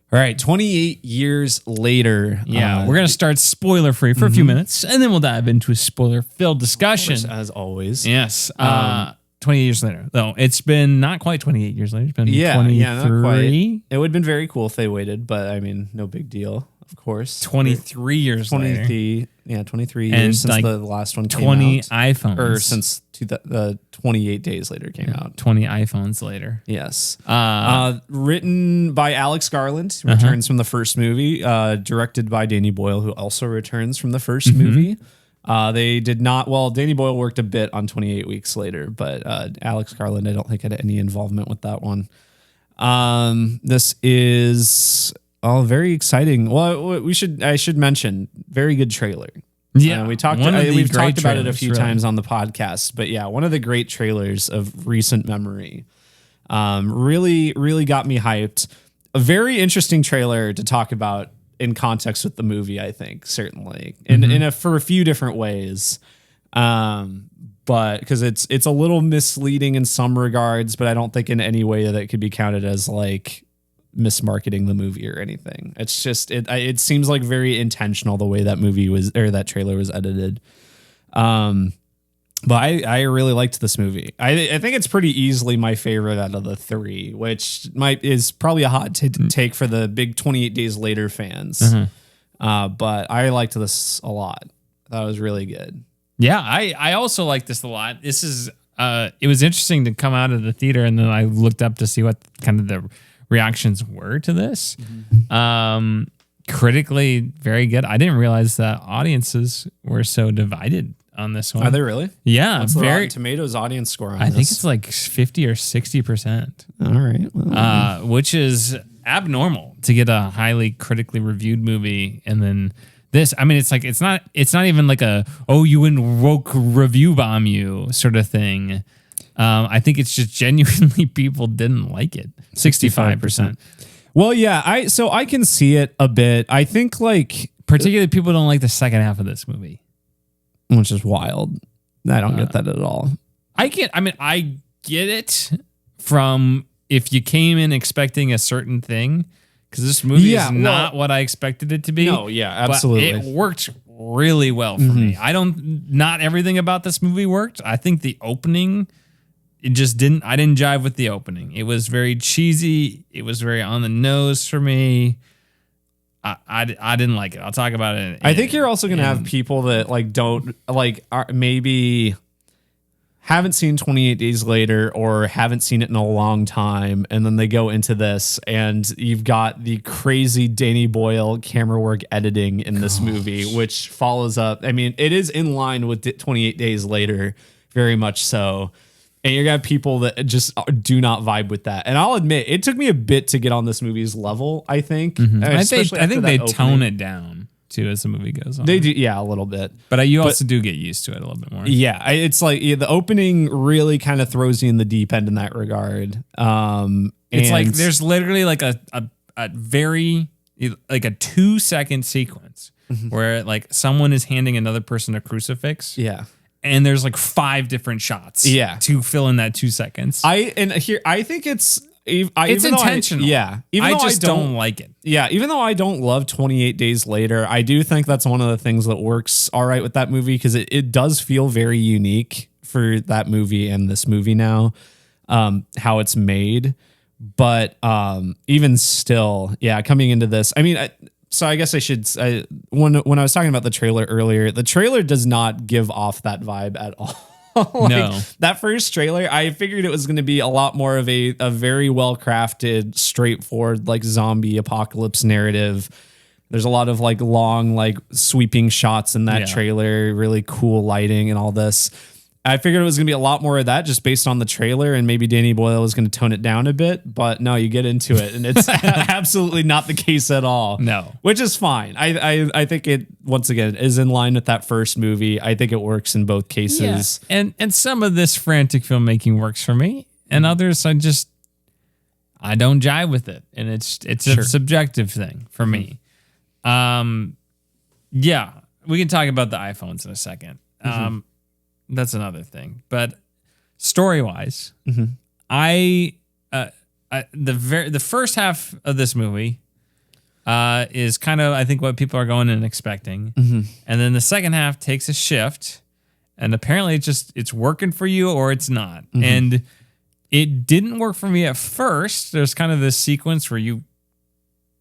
All right, 28 years later. Yeah, we're going to start spoiler-free for a few minutes, and then we'll dive into a spoiler-filled discussion. As always. Yes. 28 years later. Though it's been not quite 28 years later. It's been 23. Not quite. It would have been very cool if they waited, but I mean, no big deal, of course. 23 years later. Yeah, 23 years since the last one came out. 20 iPhones. Or since 28 days later came out. 20 iPhones later. Yes. Written by Alex Garland, who returns from the first movie. Directed by Danny Boyle, who also returns from the first movie. They did not, Danny Boyle worked a bit on 28 Weeks Later, but Alex Garland, I don't think had any involvement with that one. This is very exciting. Well, I should mention, very good trailer. Yeah, we've talked about it a few times on the podcast, but yeah, one of the great trailers of recent memory. Really, really got me hyped. A very interesting trailer to talk about in context with the movie, I think, certainly, for a few different ways. But because it's a little misleading in some regards, but I don't think in any way that it could be counted as like mismarketing the movie or anything. It's just it seems like very intentional the way that movie was, or that trailer was edited. But I really liked this movie. I think it's pretty easily my favorite out of the three, which is probably a hot take for the big 28 Days Later fans. But I liked this a lot. I thought it was really good. Yeah, I also like this a lot. This is it was interesting to come out of the theater, and then I looked up to see what kind of the reactions were to this. Critically, very good. I didn't realize that audiences were so divided on this one. Are they really? Yeah. What's the Rotten Tomatoes audience score on this? I think it's like 50 or 60%. All right. Well, which is abnormal to get a highly critically reviewed movie. And then this, I mean, it's like, it's not even like you woke review bomb you sort of thing. I think it's just genuinely people didn't like it. 65%. Well, yeah, I can see it a bit. I think like particularly people don't like the second half of this movie. Which is wild. I don't get that at all. I get it from if you came in expecting a certain thing, because this movie is not what I expected it to be. No, yeah, absolutely. But it worked really well for me. Not everything about this movie worked. I think the opening, I didn't jive with the opening. It was very cheesy. It was very on the nose for me. I didn't like it. I'll talk about it. I think you're also going to have people that like don't like maybe haven't seen 28 Days Later or haven't seen it in a long time, and then they go into this and you've got the crazy Danny Boyle camera work editing in this movie, which follows up. I mean, it is in line with 28 Days Later, very much so. And you got people that just do not vibe with that. And I'll admit, it took me a bit to get on this movie's level, I think. I think they tone it down, too, as the movie goes on. They do, yeah, a little bit. But you also do get used to it a little bit more. Yeah, it's like the opening really kind of throws you in the deep end in that regard. It's like there's literally like a very, like a 2-second sequence where like someone is handing another person a crucifix. Yeah. And there's like 5 different shots to fill in that 2 seconds. I think it's intentional. I just don't like it. Yeah. Even though I don't love 28 Days Later, I do think that's one of the things that works all right with that movie, because it does feel very unique for that movie and this movie now, how it's made. But even still, coming into this, I mean, so I guess I should. When I was talking about the trailer earlier, the trailer does not give off that vibe at all. No, that first trailer, I figured it was going to be a lot more of a very well crafted, straightforward like zombie apocalypse narrative. There's a lot of like long, like sweeping shots in that trailer, really cool lighting and all this. I figured it was going to be a lot more of that just based on the trailer, and maybe Danny Boyle was going to tone it down a bit, but no, you get into it and it's absolutely not the case at all. No. Which is fine. I think it, once again, is in line with that first movie. I think it works in both cases. Yeah. And some of this frantic filmmaking works for me, and others I don't jive with it. And it's a subjective thing for me. Yeah, we can talk about the iPhones in a second. That's another thing. But story-wise, the first half of this movie is kind of, I think, what people are going and expecting. And then the second half takes a shift, and apparently it's working for you or it's not. And it didn't work for me at first. There's kind of this sequence where you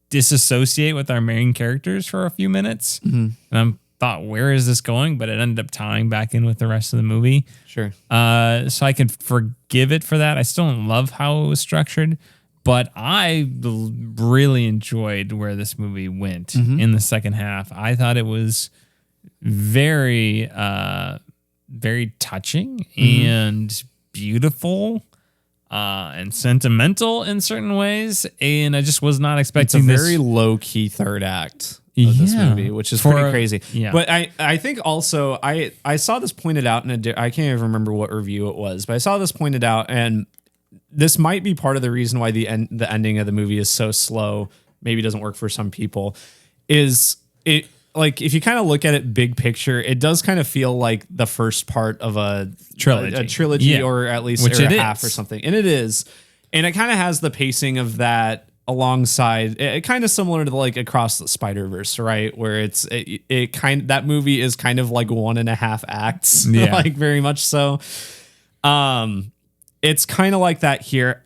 disassociate with our main characters for a few minutes. And I thought, where is this going? But it ended up tying back in with the rest of the movie. Sure. So I can forgive it for that. I still don't love how it was structured, but I really enjoyed where this movie went in the second half. I thought it was very, very touching and beautiful. And sentimental in certain ways, and I just was not expecting it's a this. very low key third act of this movie, which is pretty crazy. Yeah. But I think also I saw this pointed out in I can't even remember what review it was, but I saw this pointed out, and this might be part of the reason why the ending of the movie is so slow. Maybe doesn't work for some people. Is it? Like, if you kind of look at it big picture, it does kind of feel like the first part of a trilogy, or at least which a half or something. And it is. And it kind of has the pacing of that alongside it, kind of similar to like Across the Spider-Verse, right? Where that movie is kind of like 1.5 acts, like very much so. It's kind of like that here.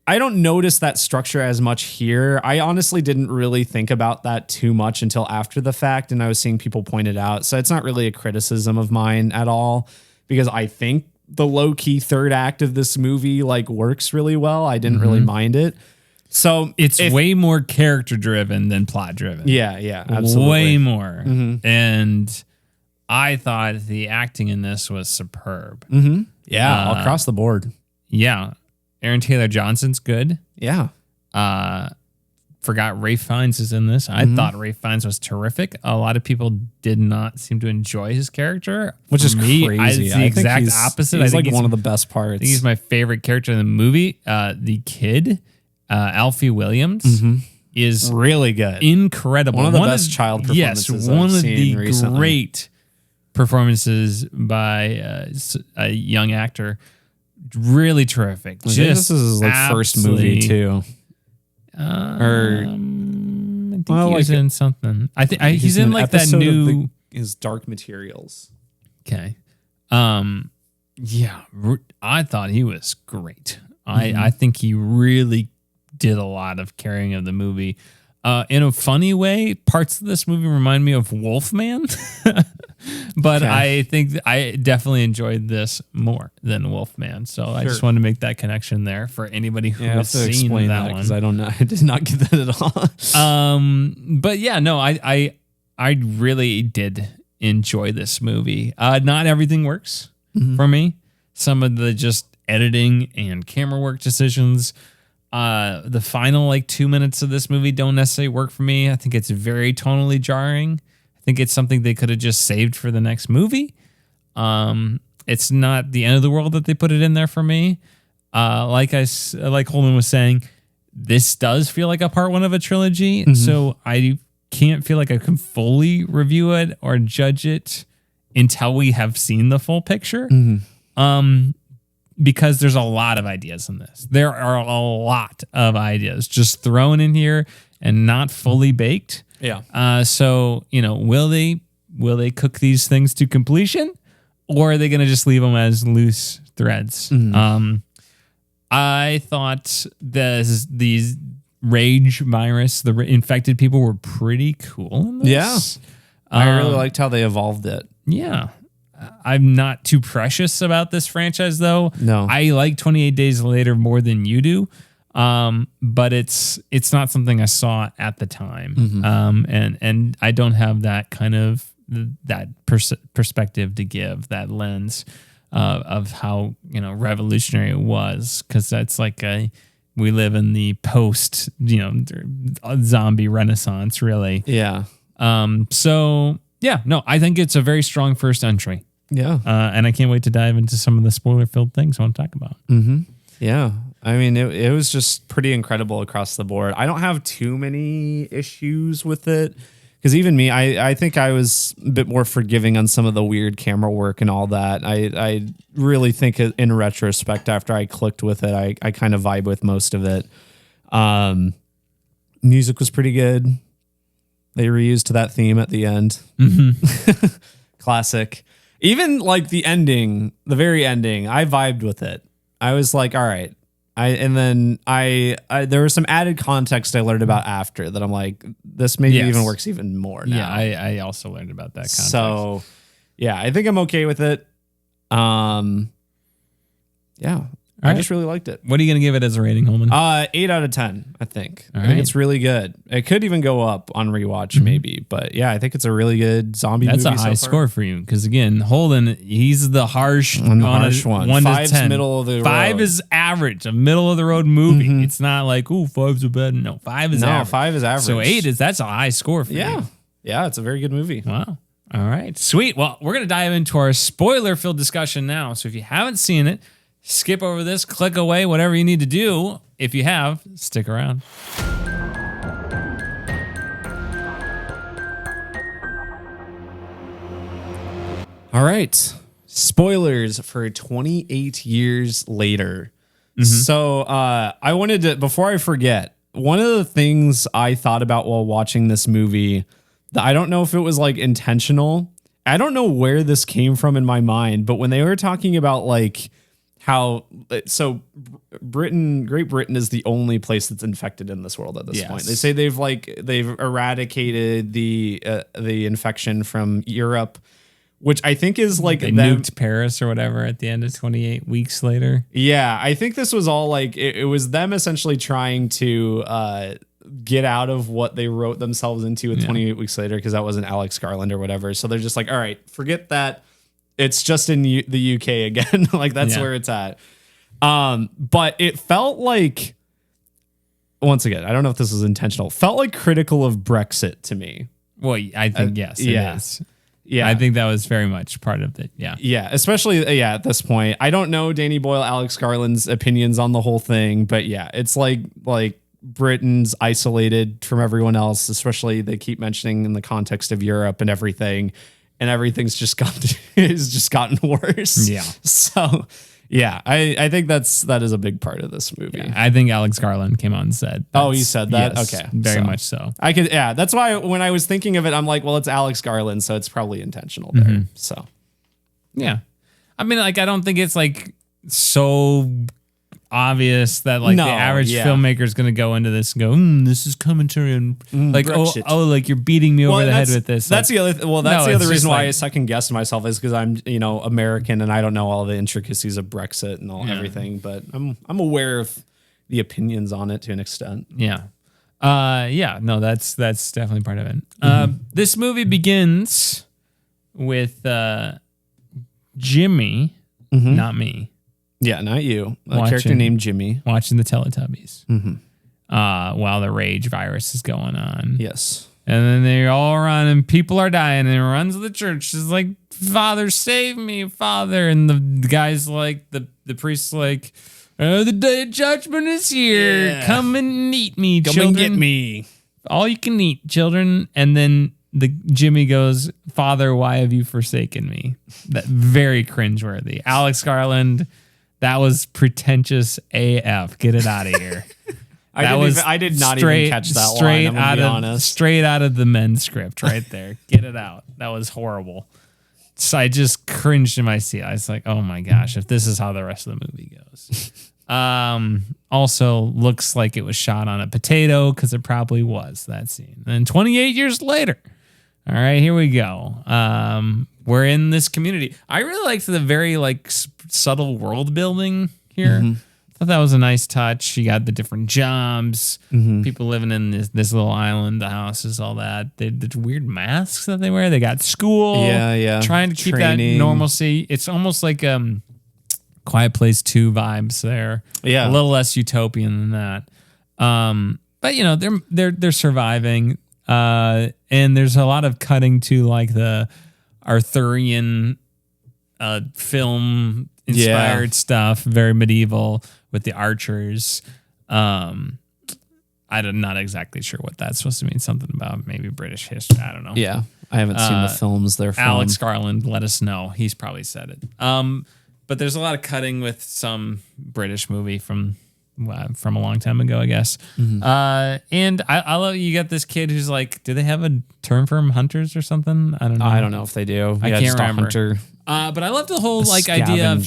I don't notice that structure as much here. I honestly didn't really think about that too much until after the fact, and I was seeing people point it out. So it's not really a criticism of mine at all, because I think the low-key third act of this movie like works really well. I didn't really mind it. So it's way more character-driven than plot-driven. Yeah, absolutely. Way more. And I thought the acting in this was superb. Yeah, across the board. Yeah. Aaron Taylor Johnson's good. Yeah. Forgot Ralph Fiennes is in this. I thought Ralph Fiennes was terrific. A lot of people did not seem to enjoy his character, which is crazy. It's the exact opposite. He's like one of the best parts. I think he's my favorite character in the movie. The kid, Alfie Williams, is really good. Incredible. One of the best child performances one I've of seen the recently. Great performances by a young actor. Really terrific. This is his like first movie too. I think he was in something. I think he's in like that new his Dark Materials. Okay. Yeah, I thought he was great. I think he really did a lot of carrying of the movie. In a funny way, parts of this movie remind me of Wolfman, but I think I definitely enjoyed this more than Wolfman. So I just wanted to make that connection there for anybody who has seen that one. Because I don't know, I did not get that at all. But yeah, no, I really did enjoy this movie. Not everything works for me. Some of the just editing and camera work decisions. The final like 2 minutes of this movie don't necessarily work for me. I think it's very tonally jarring. I think it's something they could have just saved for the next movie. It's not the end of the world that they put it in there for me. Like Holden was saying, this does feel like a part one of a trilogy. So I can't feel like I can fully review it or judge it until we have seen the full picture. Because there's a lot of ideas in this. There are a lot of ideas just thrown in here and not fully baked. Yeah. So, will they cook these things to completion, or are they going to just leave them as loose threads? I thought these rage virus, the infected people, were pretty cool in this. Yeah. I really liked how they evolved it. Yeah. I'm not too precious about this franchise, though. No. I like 28 Days Later more than you do, but it's not something I saw at the time, and I don't have that kind of that perspective to give, that lens of how revolutionary it was, because that's like we live in the post zombie renaissance, really. Yeah. So yeah, no, I think it's a very strong first entry. Yeah. And I can't wait to dive into some of the spoiler-filled things I want to talk about. Yeah. I mean, it was just pretty incredible across the board. I don't have too many issues with it, because even me, I think I was a bit more forgiving on some of the weird camera work and all that. I really think in retrospect, after I clicked with it, I kind of vibe with most of it. Music was pretty good. They reused that theme at the end. Classic. Even like the ending, the very ending, I vibed with it. I was like, all right. There was some added context I learned about after that. I'm like, this maybe even works even more now. Yeah, I also learned about that context. So, yeah, I think I'm okay with it. Yeah. I just really liked it. What are you going to give it as a rating, Holman? 8 out of 10, I think. I think it's really good. It could even go up on rewatch, maybe. But yeah, I think it's a really good zombie movie. That's a high score for you. Because again, Holden, he's the harsh one. 1 to 10. Middle of the road. 5 is average, a middle of the road movie. It's not like, 5's a bad. No, 5 is average. 5 is average. So 8 that's a high score for you. Yeah, it's a very good movie. Wow. All right. Sweet. Well, we're going to dive into our spoiler-filled discussion now. So if you haven't seen it, skip over this, click away, whatever you need to do. If you have, stick around. All right. Spoilers for 28 years later. So I wanted to, before I forget, one of the things I thought about while watching this movie, that I don't know if it was like intentional. I don't know where this came from in my mind, but when they were talking about like, Great Britain is the only place that's infected in this world at this point. They say they've eradicated the infection from Europe, which I think is like they nuked Paris or whatever at the end of 28 weeks later. Yeah, I think this was all like it was them essentially trying to get out of what they wrote themselves into with 28 weeks later, because that wasn't Alex Garland or whatever. So they're just like, all right, forget that. It's just in the UK again. Like that's where it's at. But it felt like, once again, I don't know if this was intentional, felt like critical of Brexit to me. Well, I think yes, it is. Yeah. I think that was very much part of it. Yeah. Yeah. Especially, at this point, I don't know Danny Boyle, Alex Garland's opinions on the whole thing, but yeah, it's like Britain's isolated from everyone else, especially they keep mentioning in the context of Europe and everything. And everything's just gotten worse. Yeah. So, yeah, I think that is a big part of this movie. Yeah, I think Alex Garland came on and said. Oh, he said that? Yes, okay. Very much so. I could, yeah. That's why when I was thinking of it, I'm like, well, it's Alex Garland, so it's probably intentional there. So, yeah. I mean, like, I don't think it's like so obvious that like the average filmmaker is going to go into this and go, this is commentary and like, Brexit. Like you're beating me over the head with this. That's the other reason why I second guessed myself is because I'm, American and I don't know all the intricacies of Brexit and everything, but I'm aware of the opinions on it to an extent. Yeah. No, that's definitely part of it. This movie begins with Jimmy, not me. Yeah, not you. A character named Jimmy. Watching the Teletubbies while the rage virus is going on. Yes. And then they all run and people are dying and he runs to the church. It's like, Father, save me, Father. And the guy's like, the priest's like, the day of judgment is here. Yeah. Come and eat me, children. Come and get me. All you can eat, children. And then Jimmy goes, Father, why have you forsaken me? That very cringeworthy. Alex Garland. That was pretentious AF. Get it out of here. I did not even catch that line. I'm gonna be honest. Straight out of the men's script right there. Get it out. That was horrible. So I just cringed in my seat. I was like, oh my gosh, if this is how the rest of the movie goes. Also looks like it was shot on a potato because it probably was, that scene. And 28 years later. All right, here we go. We're in this community. I really liked the very subtle world building here. I thought that was a nice touch. You got the different jobs, people living in this little island, the houses, all that. The weird masks that they wear. They got school. Yeah. Trying to keep that normalcy. It's almost like Quiet Place 2 vibes there. Yeah, a little less utopian than that. But they're surviving. And there's a lot of cutting to like the Arthurian film inspired stuff, very medieval with the archers. I'm not exactly sure what that's supposed to mean. Something about maybe British history. I don't know. Yeah, I haven't seen the films they're from. Alex Garland, let us know. He's probably said it. But there's a lot of cutting with some British movie from from a long time ago, I guess. And I love you got this kid who's like, do they have a term for him, hunters or something? I don't know. I don't know if they do. I can't remember. Hunter. But I love the whole idea of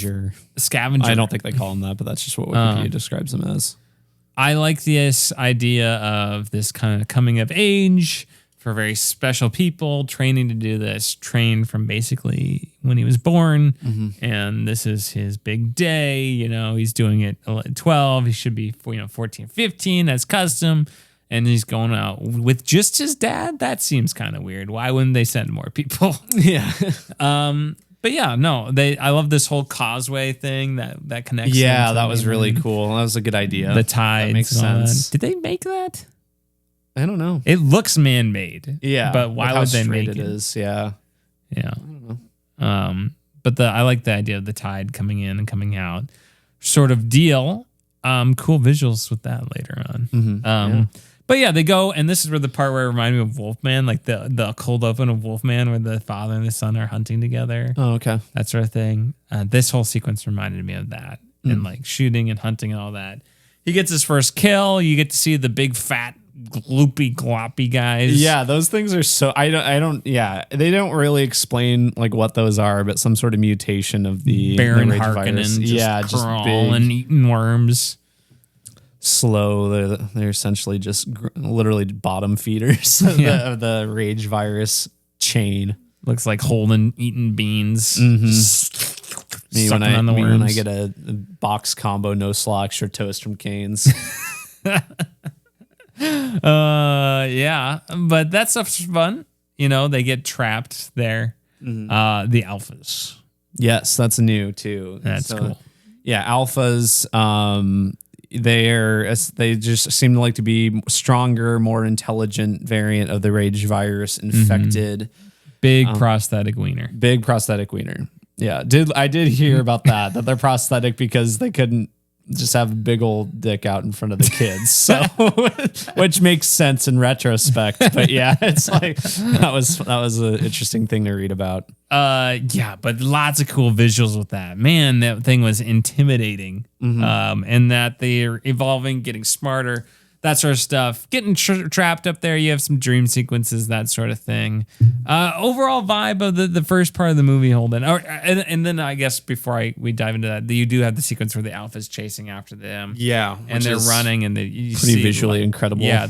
scavenger. I don't think they call him that, but that's just what Wikipedia describes him as. I like this idea of this kind of coming of age for very special people, training to do this, trained from basically when he was born. And this is his big day. You know, he's doing it at 12. He should be, 14, 15. That's custom. And he's going out with just his dad. That seems kind of weird. Why wouldn't they send more people? Yeah. But yeah, no, I love this whole causeway thing that connects. Yeah, that was really cool. That was a good idea. The tides. That makes sense. Did they make that? I don't know. It looks man-made. Yeah. But why would they make it? It is, yeah. Yeah. I don't know. But I like the idea of the tide coming in and coming out sort of deal. Cool visuals with that later on. But yeah, they go, and this is where the part where it reminded me of Wolfman, like the cold open of Wolfman where the father and the son are hunting together. Oh, okay. That sort of thing. This whole sequence reminded me of that. And like shooting and hunting and all that. He gets his first kill. You get to see the big fat gloopy gloppy guys. Yeah, those things are so they don't really explain like what those are, but some sort of mutation of the Baron Rage Harkonnen virus. just crawling, eating worms. Slow. They're essentially just literally bottom feeders of the Rage virus chain. Looks like Holden eating beans. When I get a box combo no slaw extra toast from Cane's. Yeah, but that stuff's fun. They get trapped there. The alphas. Yes, that's new too. That's cool. Yeah, alphas. They just seem to like to be stronger, more intelligent variant of the Rage virus infected. Big prosthetic wiener. Big prosthetic wiener. Yeah, I did hear about that they're prosthetic because they couldn't just have a big old dick out in front of the kids. So, which makes sense in retrospect. But yeah, it's like that was an interesting thing to read about. Yeah, but lots of cool visuals with that. Man, that thing was intimidating. And that they're evolving, getting smarter, that sort of stuff. Getting trapped up there. You have some dream sequences, that sort of thing. Overall vibe of the first part of the movie, Holden. And then I guess before we dive into that, you do have the sequence where the alpha's chasing after them. Yeah, and they're running, and you pretty see visually incredible. Yeah,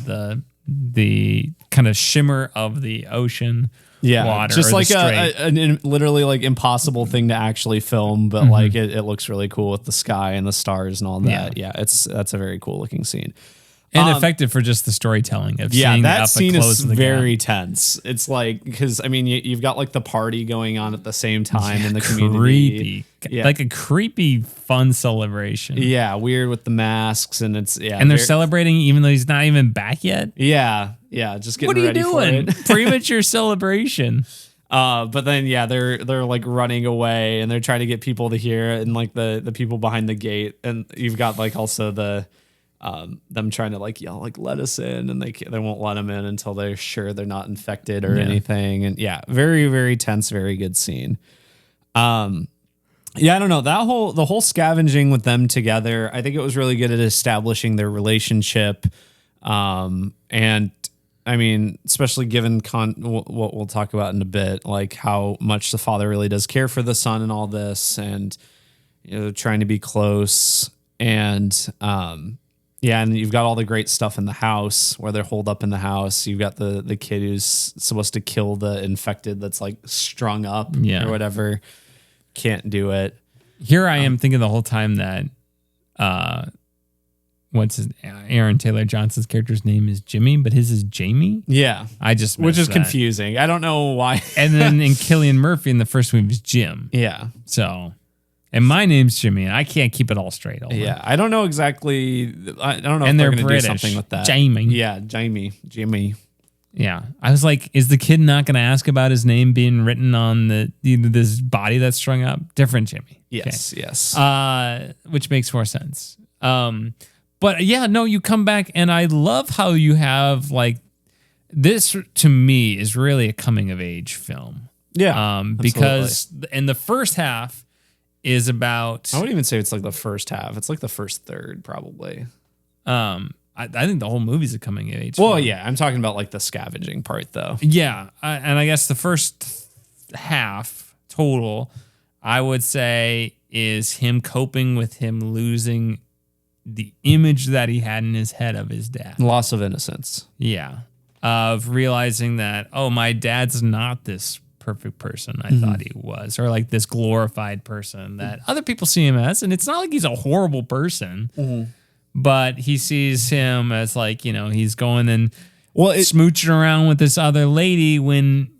the kind of shimmer of the ocean. Yeah, water, just like a literally like impossible thing to actually film, but like it looks really cool with the sky and the stars and all that. Yeah, that's a very cool looking scene. And effective for just the storytelling of seeing that scene is very tense. It's like, because I mean, you've got like the party going on at the same time in the community. Creepy, like a creepy fun celebration. Yeah, weird with the masks, and and they're celebrating even though he's not even back yet. Yeah, just getting ready for it. What are you doing? Premature celebration. But then they're like running away, and they're trying to get people to hear it, and like the people behind the gate, and you've got like also the. Them trying to like yell like let us in, and they won't let them in until they're sure they're not infected or anything. And very, very tense, very good scene. I don't know, the whole scavenging with them together, I think it was really good at establishing their relationship. And I mean, especially given what we'll talk about in a bit, like how much the father really does care for the son and all this, and trying to be close. And and you've got all the great stuff in the house where they're holed up in the house. You've got the kid who's supposed to kill the infected that's like strung up or whatever. Can't do it. Here I am thinking the whole time that Aaron Taylor Johnson's character's name is Jimmy, but his is Jamie. Yeah. Which is confusing. I don't know why. And then in Cillian Murphy in the first movie was Jim. Yeah. So... And my name's Jimmy, and I can't keep it all straight. Yeah, I don't know exactly. I don't know and if they're going to British. do something with that. Jamie. Yeah, Jimmy. Yeah. I was like, is the kid not going to ask about his name being written on this body that's strung up? Different Jimmy. Yes, okay. Yes. Which makes more sense. But yeah, no, you come back, and I love how you have like this. To me, is really a coming of age film. Yeah, because in the first half. is about. I wouldn't even say it's like the first half. It's like the first third, probably. I think the whole movie's a coming of age. Well, yeah, I'm talking about like the scavenging part, though. Yeah, and I guess the first half total, I would say, is him coping with him losing the image that he had in his head of his dad. Loss of innocence. Yeah, of realizing that, oh, my dad's not this perfect person I thought he was, or like this glorified person that other people see him as, and it's not like he's a horrible person. But he sees him as like, he's going and smooching around with this other lady when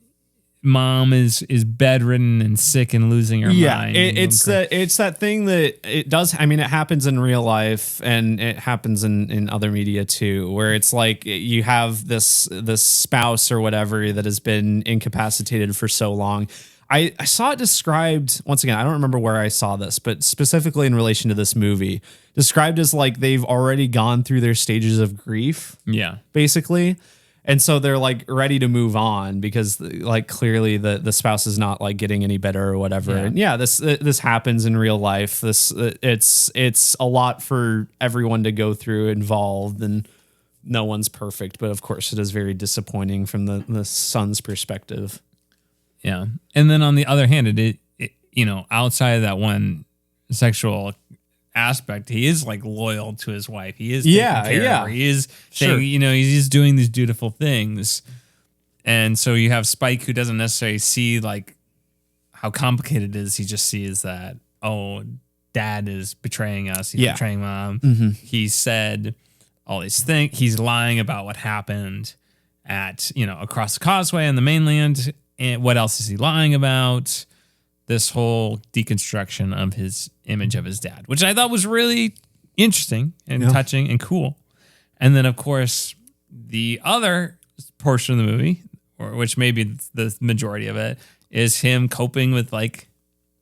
mom is bedridden and sick and losing her mind. It's that thing that it does. I mean, it happens in real life and it happens in other media too, where it's like you have this spouse or whatever that has been incapacitated for so long. I saw it described, once again, I don't remember where I saw this, but specifically in relation to this movie, described as like they've already gone through their stages of grief. Yeah. Basically. And so they're like ready to move on because like clearly the spouse is not like getting any better or whatever. Yeah. And this happens in real life. It's a lot for everyone to go through involved, and no one's perfect, but of course it is very disappointing from the son's perspective. Yeah. And then on the other hand, it outside of that one sexual aspect, he is like loyal to his wife. He is taking care of her. He is saying, he's doing these dutiful things. And so you have Spike, who doesn't necessarily see like how complicated it is. He just sees that, oh, dad is betraying us. He's betraying mom. He said all these things. He's lying about what happened at, across the causeway on the mainland. And what else is he lying about? This whole deconstruction of his image of his dad, which I thought was really interesting and touching and cool. And then, of course, the other portion of the movie, or which may be the majority of it, is him coping with like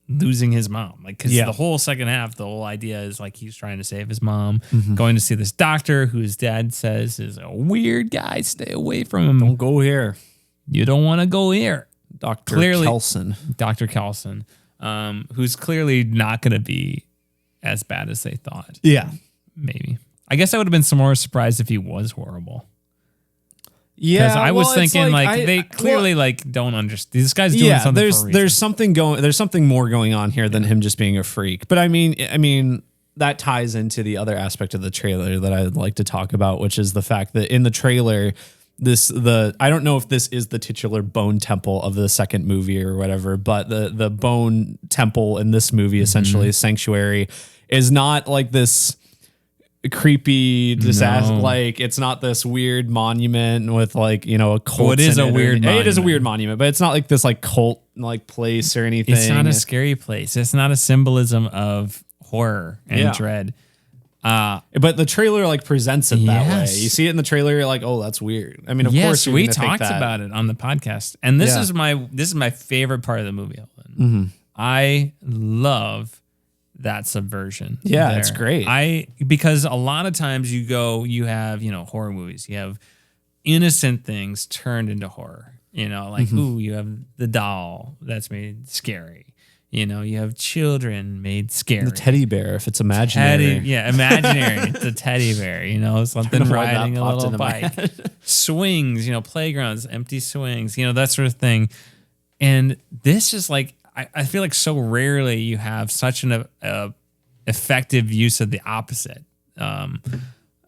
losing his mom. Like, because the whole second half, the whole idea is like he's trying to save his mom, going to see this doctor who his dad says is a weird guy. Stay away from him. Don't go here. You don't want to go here. Dr. Kelson, who's clearly not going to be as bad as they thought. Yeah. Maybe. I guess I would have been some more surprised if he was horrible. Yeah. Because I was thinking they clearly don't understand. This guy's doing something for a reason. There's something more going on here than him just being a freak. But I mean, that ties into the other aspect of the trailer that I'd like to talk about, which is the fact that in the trailer, I don't know if this is the titular bone temple of the second movie or whatever, but the bone temple in this movie, essentially sanctuary, is not like this creepy disaster. Like, it's not this weird monument with like, a cult. Well, it is a weird monument. It is a weird monument, but it's not like this like cult like place or anything. It's not a scary place. It's not a symbolism of horror and dread. But the trailer like presents it that way. You see it in the trailer, you're like, oh, that's weird. I mean, of course we talked about it on the podcast, and this is my favorite part of the movie. I love that subversion. Yeah, it's great. Because a lot of times you have horror movies, you have innocent things turned into horror. Ooh, you have the doll that's made scary. You have children made scary. The teddy bear, if it's imaginary. Imaginary. It's a teddy bear, something riding a little bike. Swings, playgrounds, empty swings, that sort of thing. And this is like, I feel like so rarely you have such an effective use of the opposite. The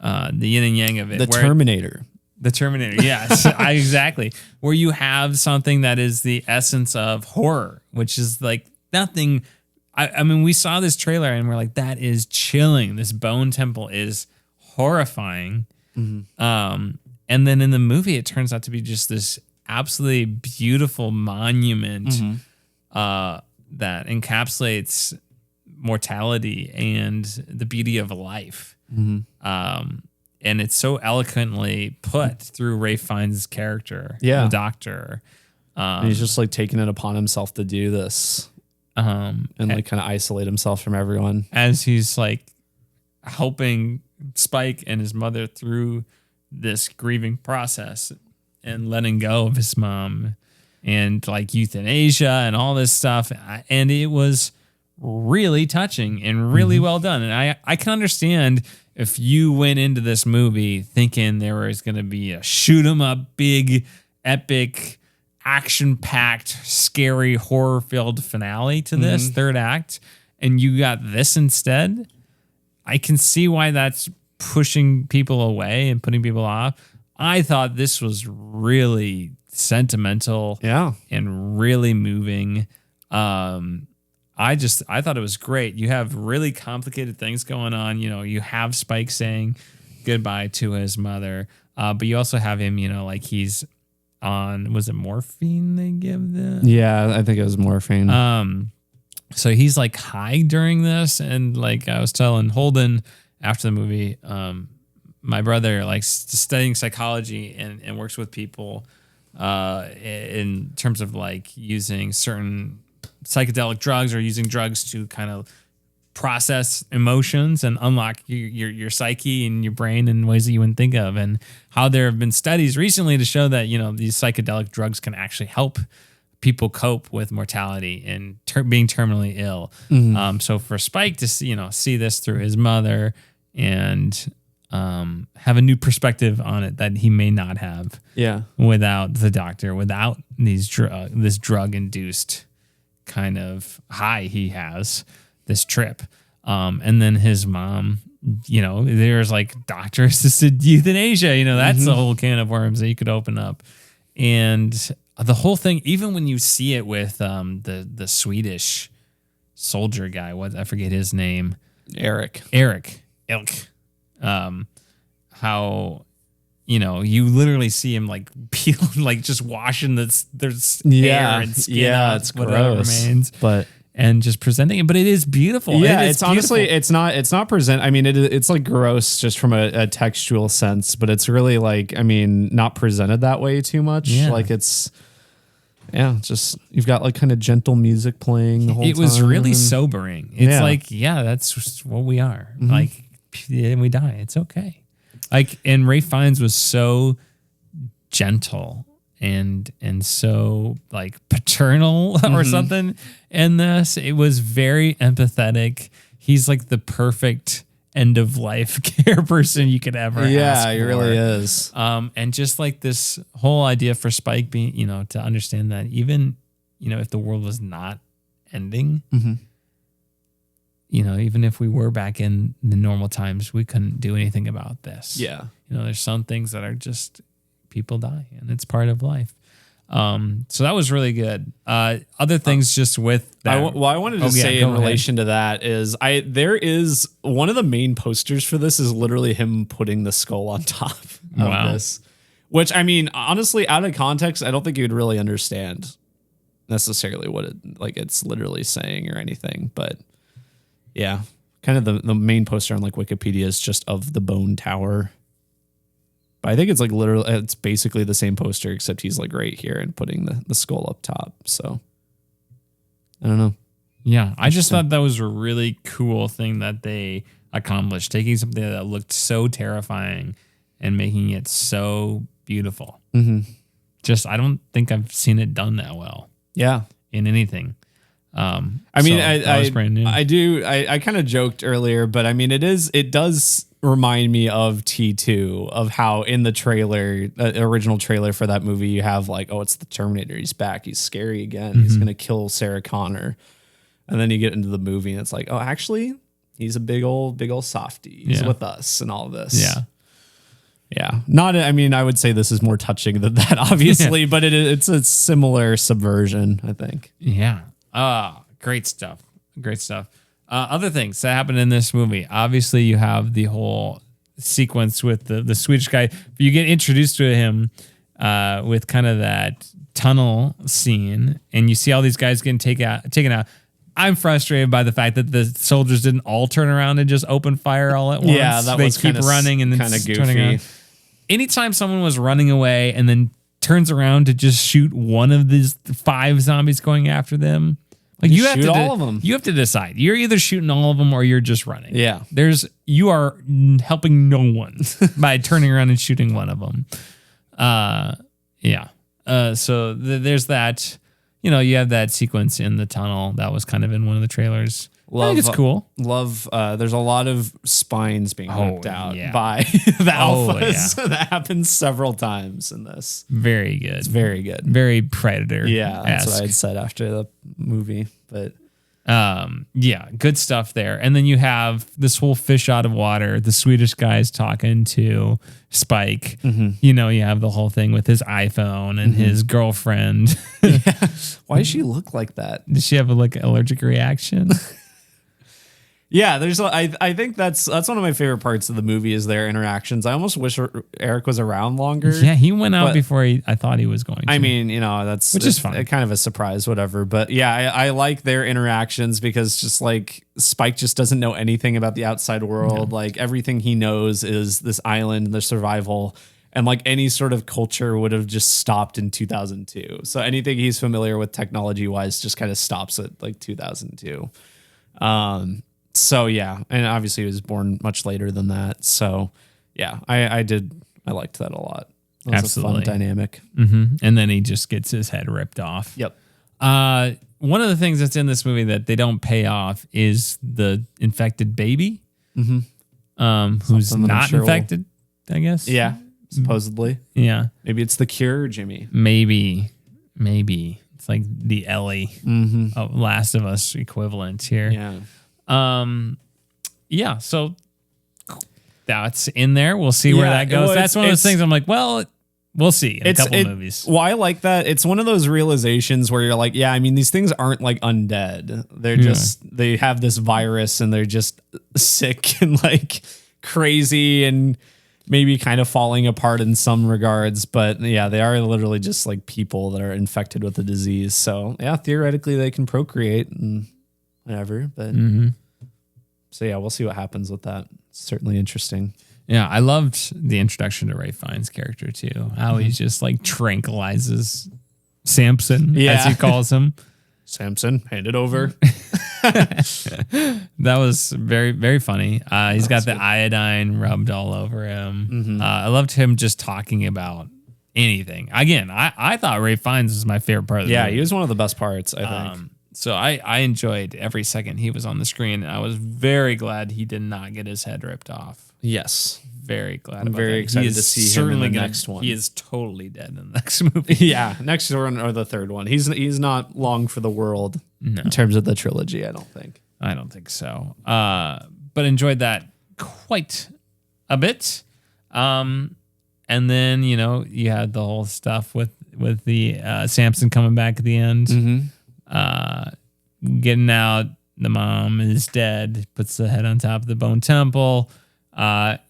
yin and yang of it. The Terminator. The Terminator, yes, exactly. Where you have something that is the essence of horror, which is like, nothing. I mean, we saw this trailer and we're like, that is chilling. This bone temple is horrifying. And then in the movie, it turns out to be just this absolutely beautiful monument that encapsulates mortality and the beauty of life. And it's so eloquently put through Ralph Fiennes' character, the doctor. And he's just like taking it upon himself to do this. And like kind of isolate himself from everyone as he's like helping Spike and his mother through this grieving process and letting go of his mom and like euthanasia and all this stuff. And it was really touching and really well done. And I can understand if you went into this movie thinking there was going to be a shoot 'em up, big, epic, action-packed, scary, horror-filled finale to this third act, and you got this instead, I can see why that's pushing people away and putting people off. I thought this was really sentimental and really moving. I thought it was great. You have really complicated things going on. You know, you have Spike saying goodbye to his mother, but you also have him, you know, like he's on, was it morphine they give them? Yeah, I think it was morphine. So he's like high during this. And like I was telling Holden after the movie, my brother likes studying psychology and works with people in terms of like using certain psychedelic drugs or using drugs to kind of process emotions and unlock your psyche and your brain in ways that you wouldn't think of, and how there have been studies recently to show that, you know, these psychedelic drugs can actually help people cope with mortality and being terminally ill. So for Spike to see this through his mother and have a new perspective on it that he may not have without the doctor, without these this drug induced kind of high he has, this trip. And then his mom, you know, there's like doctor assisted euthanasia, you know, that's a whole can of worms that you could open up. And the whole thing, even when you see it with the Swedish soldier guy, I forget his name. Eric. How, you know, you literally see him like peel, like just washing there's hair and skin off it's whatever gross, remains, and just presenting it. But it is beautiful. Yeah, it's honestly, it's not present. I mean, it's like gross just from a textual sense, but it's really like, I mean, not presented that way too much. Yeah. Like it's just, you've got like kind of gentle music playing the whole time. It was really sobering. It's like, that's just what we are. Like, and we die. It's okay. Like, and Ralph Fiennes was so gentle and so like paternal or something in this. It was very empathetic. He's like the perfect end of life care person you could ever ask for. He really is. And just like this whole idea for Spike being, you know, to understand that even, you know, if the world was not ending, you know, even if we were back in the normal times, we couldn't do anything about this. Yeah. You know, there's some things that are just, people die and it's part of life. So that was really good. Other things just with that. I wanted to say in relation to that is there is one of the main posters for this is literally him putting the skull on top of this, which, I mean, honestly, out of context, I don't think you would really understand necessarily what it's literally saying or anything, but yeah, kind of the main poster on like Wikipedia is just of the bone tower. But I think it's like literally, it's basically the same poster, except he's like right here and putting the skull up top. So I don't know. Yeah, I just thought that was a really cool thing that they accomplished, taking something that looked so terrifying and making it so beautiful. Just, I don't think I've seen it done that well. Yeah. In anything. I mean, I kind of joked earlier, but I mean, it does remind me of T2, of how in the trailer, original trailer for that movie, you have like, oh, it's the Terminator. He's back. He's scary again. He's going to kill Sarah Connor. And then you get into the movie and it's like, oh, actually he's a big old softy. He's with us and all of this. Yeah. Yeah. I mean, I would say this is more touching than that, obviously, but it's a similar subversion, I think. Yeah. Great stuff. Other things that happened in this movie. Obviously, you have the whole sequence with the Swedish guy. You get introduced to him with kind of that tunnel scene, and you see all these guys getting taken out. I'm frustrated by the fact that the soldiers didn't all turn around and just open fire all at once. Yeah, that was keep running and then kind of turning goofy. around. Anytime someone was running away and then turns around to just shoot one of these 5 zombies going after them, like you have to all of them. You have to decide. You're either shooting all of them or you're just running. Yeah. You are helping no one by turning around and shooting one of them. So there's that. you have that sequence in the tunnel that was kind of in one of the trailers. I think it's cool. There's a lot of spines being ripped out by the alphas. Yeah. That happens several times in this. Very good. It's very good. Very Predator. Yeah, that's what I had said after the movie. But good stuff there. And then you have this whole fish out of water. The Swedish guy's talking to Spike. Mm-hmm. You have the whole thing with his iPhone and his girlfriend. Why does she look like that? Does she have allergic reaction? Yeah, I think that's one of my favorite parts of the movie is their interactions. I almost wish Eric was around longer. Yeah, he went out before I thought he was going to. I mean, which is fun. Kind of a surprise, whatever. But yeah, I like their interactions because just like Spike just doesn't know anything about the outside world. No. Like everything he knows is this island, the survival, and like any sort of culture would have just stopped in 2002. So anything he's familiar with technology wise just kind of stops at like 2002. So yeah, and obviously he was born much later than that. So yeah, I liked that a lot. It was Absolutely. a fun dynamic. Mm-hmm. And then he just gets his head ripped off. Yep. One of the things that's in this movie that they don't pay off is the infected baby, who's not infected, I guess. Yeah, supposedly. Yeah. Maybe it's the cure, Jimmy. Maybe. It's like the Ellie of Last of Us equivalent here. Yeah. So that's in there. We'll see where that goes. That's one of those things I'm like, well, we'll see in a couple movies. Well, I like that. It's one of those realizations where you're like, yeah, I mean, these things aren't like undead. They're just, they have this virus and they're just sick and like crazy and maybe kind of falling apart in some regards. But yeah, they are literally just like people that are infected with the disease. So yeah, theoretically they can procreate and whatever, but so yeah, we'll see what happens with that. It's certainly interesting. Yeah, I loved the introduction to Ray Fiennes' character too. How he just like tranquilizes Samson, as he calls him. Samson, hand it over. That was very, very funny. He's got the iodine rubbed all over him. I loved him just talking about anything. Again, I thought Ray Fiennes was my favorite part of the movie. Yeah, he was one of the best parts, I think. So I enjoyed every second he was on the screen. I was very glad he did not get his head ripped off. Yes. Very glad I'm about very that. excited to see him in the next one. He is totally dead in the next movie. Yeah, next one or the third one. He's not long for the world in terms of the trilogy, I don't think. I don't think so. But enjoyed that quite a bit. And then, you had the whole stuff with the Samson coming back at the end. Getting out, the mom is dead, puts the head on top of the bone temple,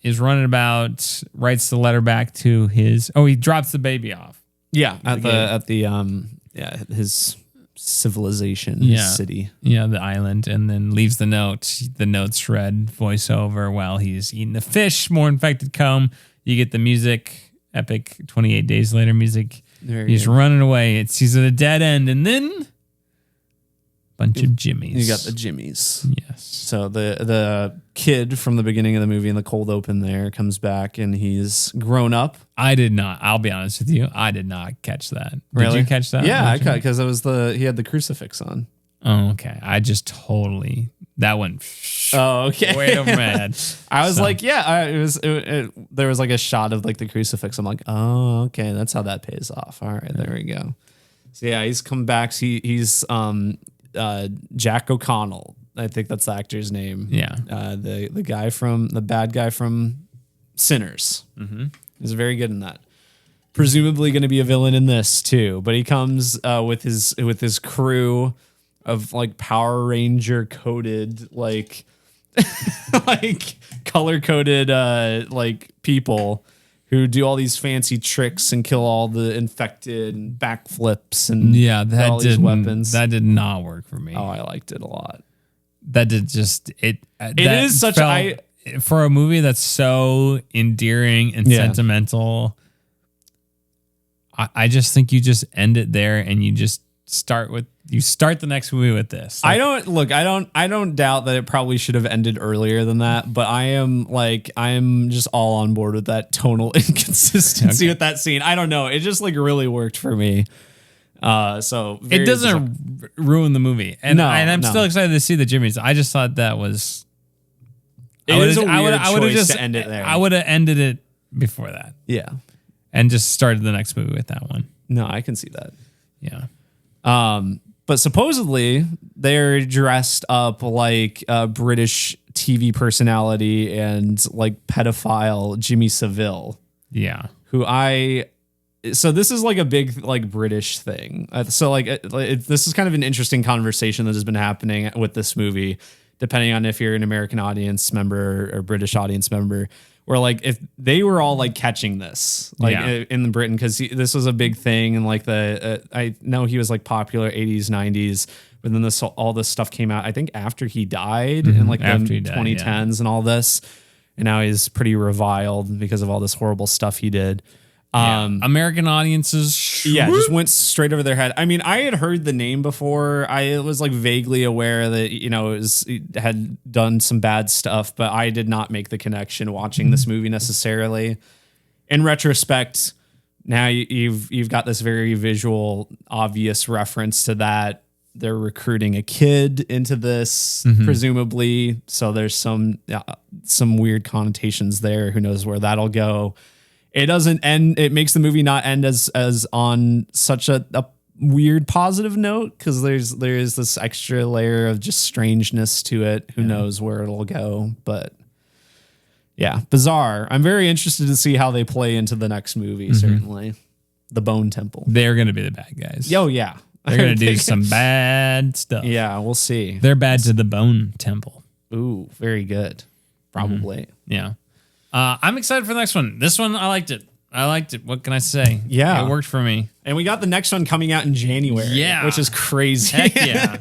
is running about, writes the letter back to he drops the baby off. Yeah, his civilization, his city. Yeah, the island, and then leaves the note. The note's read voiceover while he's eating the fish. More infected come. You get the music, epic 28 Days Later music. He's running away. He's at a dead end, and then bunch of Jimmys. You got the Jimmys. Yes. So the kid from the beginning of the movie in the cold open there comes back and he's grown up. I did not. I'll be honest with you. I did not catch that. Really? Did you catch that? Yeah, I caught because it was he had the crucifix on. Oh, okay. I just totally that went. Oh, okay. Way over my head. I was like, yeah. There was like a shot of like the crucifix. I'm like, oh, okay. That's how that pays off. All right, there we go. So yeah, he's come back. He's Jack O'Connell. I think that's the actor's name. Yeah. The bad guy from Sinners. He's very good in that. Presumably going to be a villain in this too, but he comes with his crew of like Power Ranger coded like like color coded like people who do all these fancy tricks and kill all the infected and backflips and all these weapons. That did not work for me. Oh, I liked it a lot. That did just it. It is such for a movie that's so endearing and sentimental. I just think you just end it there and you just start the next movie with this. Like, I don't doubt that it probably should have ended earlier than that, but I am just all on board with that tonal inconsistency with that scene. I don't know. It just like really worked for me. So it doesn't ruin the movie, and I'm still excited to see the Jimmys. I just thought that was. It is a weird choice to end it there. I would have ended it before that. Yeah. And just started the next movie with that one. No, I can see that. Yeah. But supposedly they're dressed up like a British TV personality and like pedophile Jimmy Savile. Yeah. So this is like a big like British thing. This is kind of an interesting conversation that has been happening with this movie, depending on if you're an American audience member or British audience member, where like if they were all like catching this like in Britain, because this was a big thing, and like I know he was like popular 80s 90s, but then all this stuff came out I think after he died in like the 2010s and all this, and now he's pretty reviled because of all this horrible stuff he did. American audiences just went straight over their head. I mean, I had heard the name before. I was like vaguely aware that, it had done some bad stuff, but I did not make the connection watching this movie necessarily. In retrospect, now you've got this very visual, obvious reference to that. They're recruiting a kid into this, presumably. So there's some weird connotations there. Who knows where that'll go? It doesn't end. It makes the movie not end as on such a weird positive note, because there is this extra layer of just strangeness to it. Who knows where it'll go? But yeah, bizarre. I'm very interested to see how they play into the next movie. Certainly, the Bone Temple. They're going to be the bad guys. Oh yeah, they're going to do some bad stuff. Yeah, we'll see. They're bad to the Bone Temple. Ooh, very good. Probably. Yeah. I'm excited for the next one. This one, I liked it. What can I say? Yeah. It worked for me. And we got the next one coming out in January. Yeah. Which is crazy. Heck yeah.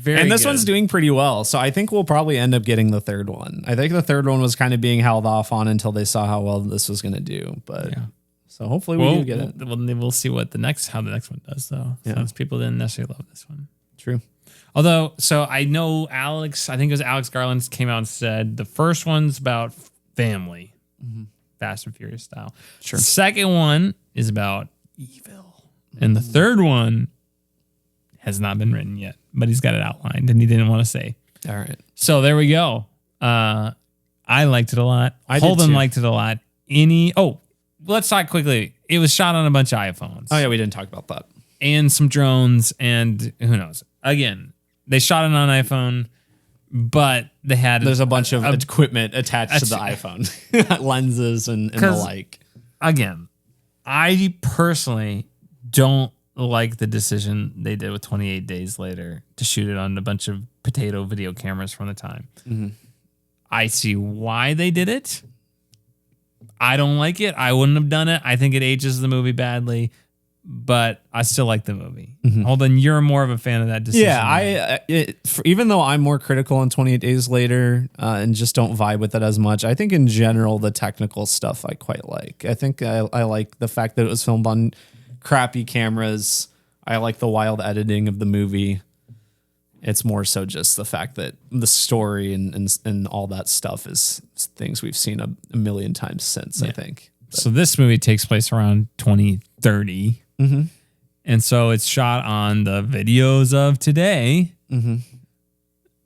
And this one's doing pretty well. So I think we'll probably end up getting the third one. I think the third one was kind of being held off on until they saw how well this was going to do. But so hopefully we do get it. We'll see how the next one does, though. Yeah. Since people didn't necessarily love this one. True. Although, so I know I think it was Alex Garland came out and said the first one's about family, Fast and Furious style. Sure. The second one is about evil, and the third one has not been written yet, but he's got it outlined, and he didn't want to say. All right. So there we go. I liked it a lot. Holden liked it a lot. Let's talk quickly. It was shot on a bunch of iPhones. Oh yeah, we didn't talk about that. And some drones, and who knows? Again, they shot it on iPhone. But there's a bunch of equipment attached to the iPhone, lenses and the like. Again, I personally don't like the decision they did with 28 Days Later to shoot it on a bunch of potato video cameras from the time. I see why they did it. I don't like it. I wouldn't have done it. I think it ages the movie badly. But I still like the movie. Holden, you're more of a fan of that decision. Yeah, even though I'm more critical on 28 Days Later and just don't vibe with it as much, I think in general the technical stuff I quite like. I think I like the fact that it was filmed on crappy cameras. I like the wild editing of the movie. It's more so just the fact that the story and all that stuff is things we've seen a million times since, I think. But. So this movie takes place around 2030. And so it's shot on the videos of today.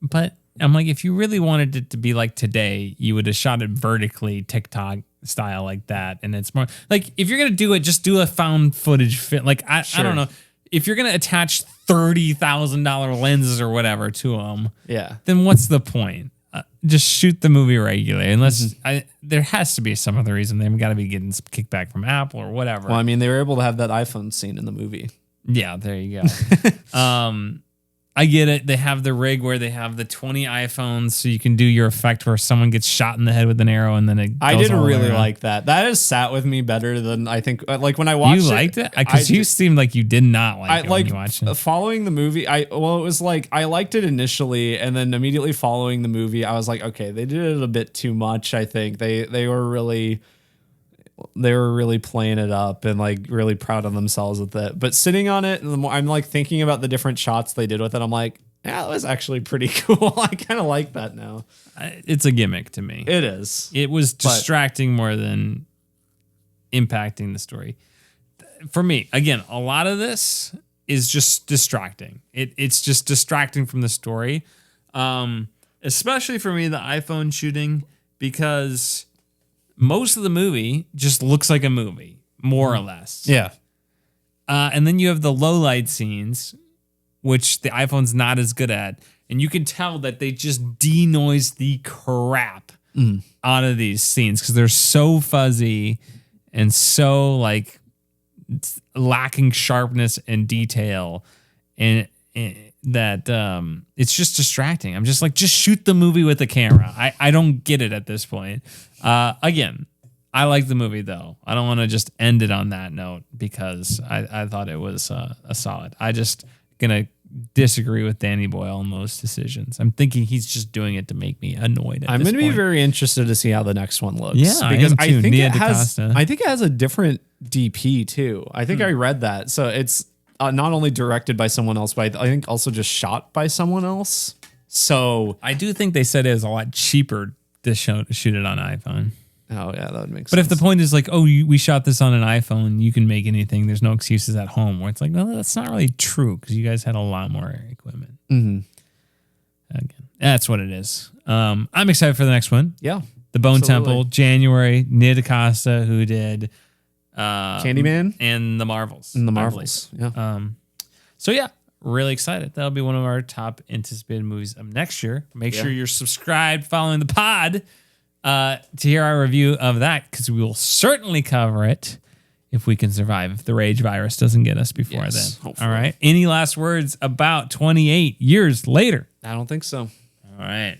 But I'm like, if you really wanted it to be like today, you would have shot it vertically, TikTok style like that. And it's more like, if you're going to do it, just do a found footage fit. Like, I don't know. If you're going to attach $30,000 lenses or whatever to them, then what's the point? Just shoot the movie regularly, unless there has to be some other reason. They've got to be getting some kickback from Apple or whatever. Well, I mean, they were able to have that iPhone scene in the movie. Yeah, there you go. I get it. They have the rig where they have the 20 iPhones, so you can do your effect where someone gets shot in the head with an arrow, and then it. I did really like that. That has sat with me better than I think. Like when I watched, you liked it because you seemed like you did not like it when you watched it. Following the movie, it was like I liked it initially, and then immediately following the movie, I was like, okay, they did it a bit too much. I think they were really playing it up and like really proud of themselves with it. But sitting on it, the more I'm like thinking about the different shots they did with it, I'm like, yeah, that was actually pretty cool. I kind of like that now. It's a gimmick to me. It is. It was distracting more than impacting the story. For me, again, a lot of this is just distracting. It's just distracting from the story. Especially for me, the iPhone shooting, because most of the movie just looks like a movie, more or less. Yeah. And then you have the low light scenes, which the iPhone's not as good at. And you can tell that they just denoise the crap out of these scenes because they're so fuzzy and so like lacking sharpness and detail. And that it's just distracting. I'm just like, just shoot the movie with the camera. I don't get it at this point. Again, I like the movie though. I don't want to just end it on that note because I thought it was a solid. I just gonna disagree with Danny Boyle on those decisions. I'm thinking he's just doing it to make me annoyed. I'm going to be very interested to see how the next one looks. Yeah, because I think Nia it has. DaCosta. I think it has a different DP too. I think I read that, so it's not only directed by someone else, but I think also just shot by someone else. So I do think they said it was a lot cheaper to shoot it on iPhone. Oh yeah, that would make sense. But if the point is like, oh, we shot this on an iPhone, you can make anything. There's no excuses at home. Where it's like, no, that's not really true because you guys had a lot more equipment. Again, that's what it is. I'm excited for the next one. Yeah, The Bone Temple, January. Nia DaCosta, who did Candyman and The Marvels. and the Marvels. Yeah, So yeah, really excited. That'll be one of our top anticipated movies of next year. Make sure you're subscribed, following the pod. To hear our review of that, because we will certainly cover it if we can survive, if the rage virus doesn't get us before then. Hopefully. All right. Any last words about 28 years later? I don't think so. All right.